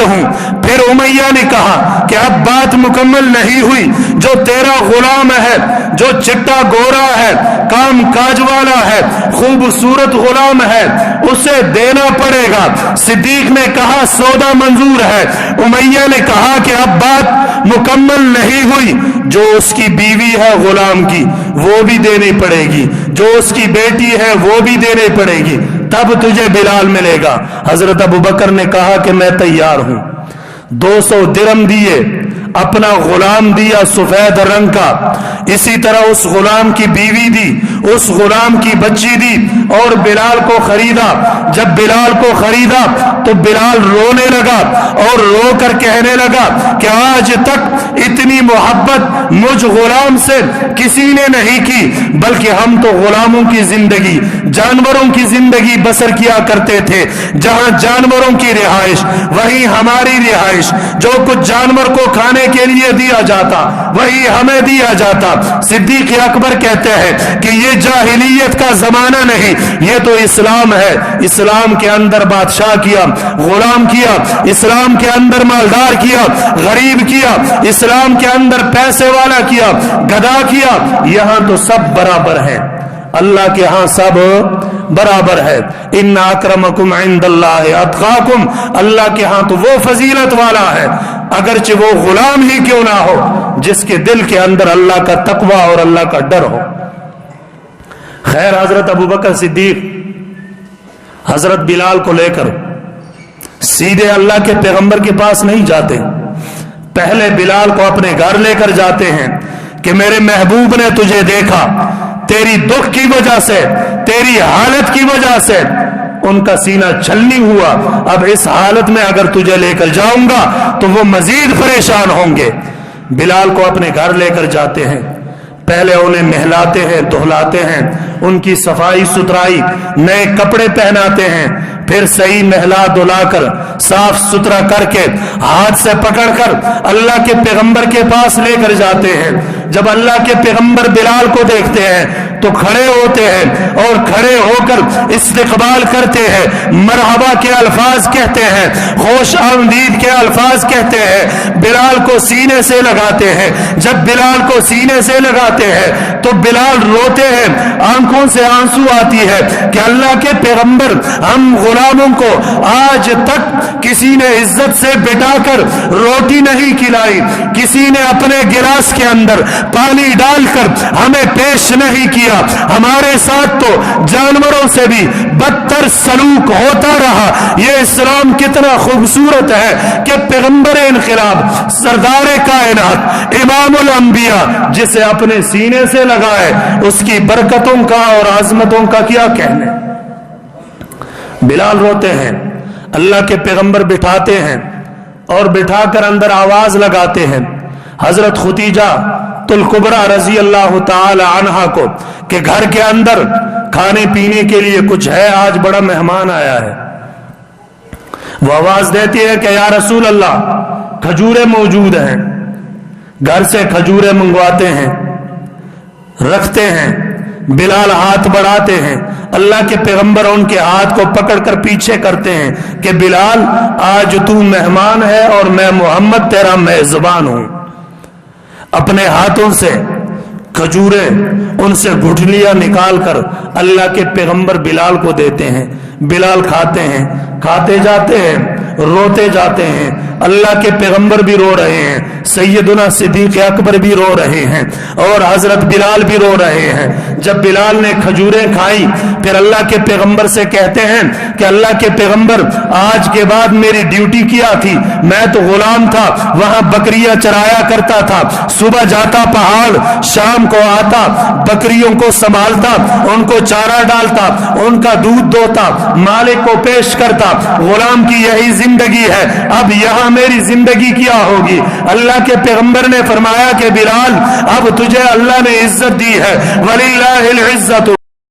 तैयार हूं। फिर उमैया ने कहा कि अब बात मुकम्मल नहीं हुई, जो तेरा गुलाम है, जो चिट्टा गोरा है, काम काज वाला है, खूबसूरत गुलाम है, उसे देना पड़ेगा। सिद्दीक ने कहा सौदा मंजूर है। उमैया ने कहा कि अब बात मुकम्मल नहीं हुई, जो उसकी बीवी है गुलाम की वो भी देनी पड़ेगी, जो उसकी बेटी है वो भी देनी पड़ेगी, तब तुझे बिलाल मिलेगा। हजरत अबू बकर ने कहा कि मैं तैयार हूं। 200 दिरहम दिए, अपना गुलाम दिया सफेद रंग का, इसी तरह उस गुलाम की बीवी दी, उस गुलाम की बच्ची दी और बिलाल को खरीदा। जब बिलाल को खरीदा तो बिलाल रोने लगा और रो कर कहने लगा कि आज तक इतनी मोहब्बत मुझ गुलाम से किसी ने नहीं की, बल्कि हम तो गुलामों की जिंदगी, जानवरों की जिंदगी बसर किया करते थे। जहां जानवरों की रिहाइश वहीं हमारी रिहाइश, जो कुछ जानवर को खाने के लिए दिया जाता वही हमें दिया जाता। सिद्दीक अकबर कहते हैं कि ये जाहिलियत का जमाना नहीं, ये तो इस्लाम है। इस्लाम के अंदर बादशाह किया, गुलाम किया, इस्लाम के अंदर मालदार किया, गरीब किया, इस्लाम के अंदर पैसे वाला किया, गधा किया, यहां तो सब बराबर है। अल्लाह के यहां सब बराबर है। इन्ना अक्रमकुम इंदल्लाहि अतकाकुम, अल्लाह के यहां तो वो फजीलत वाला है, अगरचे वो गुलाम ही क्यों ना हो, जिसके दिल के अंदर अल्लाह का तकवा और अल्लाह का डर हो। खैर, हजरत अबू बकर सिद्दीक हजरत बिलाल को लेकर सीधे अल्लाह के पैगंबर के पास नहीं जाते, पहले बिलाल को अपने घर लेकर जाते हैं कि मेरे महबूब ने तुझे देखा, तेरी दुख की वजह से, तेरी हालत की वजह से उनका सीना छलनी हुआ। अब इस हालत में अगर तुझे लेकर जाऊंगा तो वो मजीद परेशान होंगे। बिलाल को अपने घर लेकर जाते हैं, पहले उन्हें नहलाते हैं, धुलाते हैं, उनकी सफाई सुथराई, नए कपड़े पहनाते हैं, फिर सही नहला धुलाकर साफ सुथरा करके हाथ से पकड़कर अल्लाह के पैगंबर के पास लेकर जाते हैं। जब अल्लाह के पैगंबर बिलाल को देखते हैं तो खड़े होते हैं और खड़े होकर इस्तकबाल करते हैं, मरहबा के अल्फाज कहते हैं, खुश आमदीद के अल्फाज कहते हैं, बिलाल को सीने से लगाते हैं। जब बिलाल को सीने से लगाते हैं तो बिलाल रोते हैं, आंखों से आंसू आती है कि अल्लाह के पैगंबर, हम गुलामों को आज तक किसी ने इज्जत से बिठाकर रोटी नहीं खिलाई, किसी ने अपने गिलास के अंदर पानी डालकर हमें पेश नहीं किया, हमारे साथ तो जानवरों से भी बदतर सलूक होता रहा। ये इस्लाम कितना खूबसूरत है कि पैगंबर इनकलाब, सरदार कायनात, इमामुल अंबिया, जिसे अपने सीने से लगाए, उसकी बरकतों का और आजमतों का क्या कहने। बिलाल रोते हैं, अल्लाह के पैगंबर बिठाते हैं और बिठाकर अंदर आवाज लगाते हैं हजरत खुतीजा तुल कुबरा रजी अल्लाह ताला अन्हा को कि घर के अंदर खाने पीने के लिए कुछ है, आज बड़ा मेहमान आया है। वो आवाज देती है कि या रसूल अल्लाह, खजूरें मौजूद हैं। घर से खजूरें मंगवाते हैं, रखते हैं। बिलाल हाथ बढ़ाते हैं, अल्लाह के पैगंबर उनके हाथ को पकड़कर पीछे करते हैं कि बिलाल, आज तू मेहमान है और मैं मोहम्मद तेरा मेजबान हूं। अपने हाथों से खजूरें, उनसे गुठलियां निकालकर अल्लाह के पैगंबर बिलाल को देते हैं। बिलाल खाते हैं, खाते जाते हैं, रोते जाते हैं। अल्लाह के पैगंबर भी रो रहे हैं, सैयदुना सिद्दीक अकबर भी रो रहे हैं और हजरत बिलाल भी रो रहे हैं। जब बिलाल ने खजूरें खाई, फिर अल्लाह के पैगंबर से कहते हैं कि अल्लाह के पैगंबर, आज के बाद मेरी ड्यूटी क्या थी, मैं तो गुलाम था, वहां बकरियां चराया करता था, सुबह जाता पहाड़, शाम को आता, बकरियों को संभालता, उनको चारा डालता, उनका दूध दोता, मालिक को पेश करता, गुलाम की यही जिंदगी है, अब यहां मेरी जिंदगी क्या होगी। अल्लाह के पैगंबर ने फरमाया कि बिलाल, अब तुझे अल्लाह ने इज्जत दी है, वलिल्लाहिल इज्जतु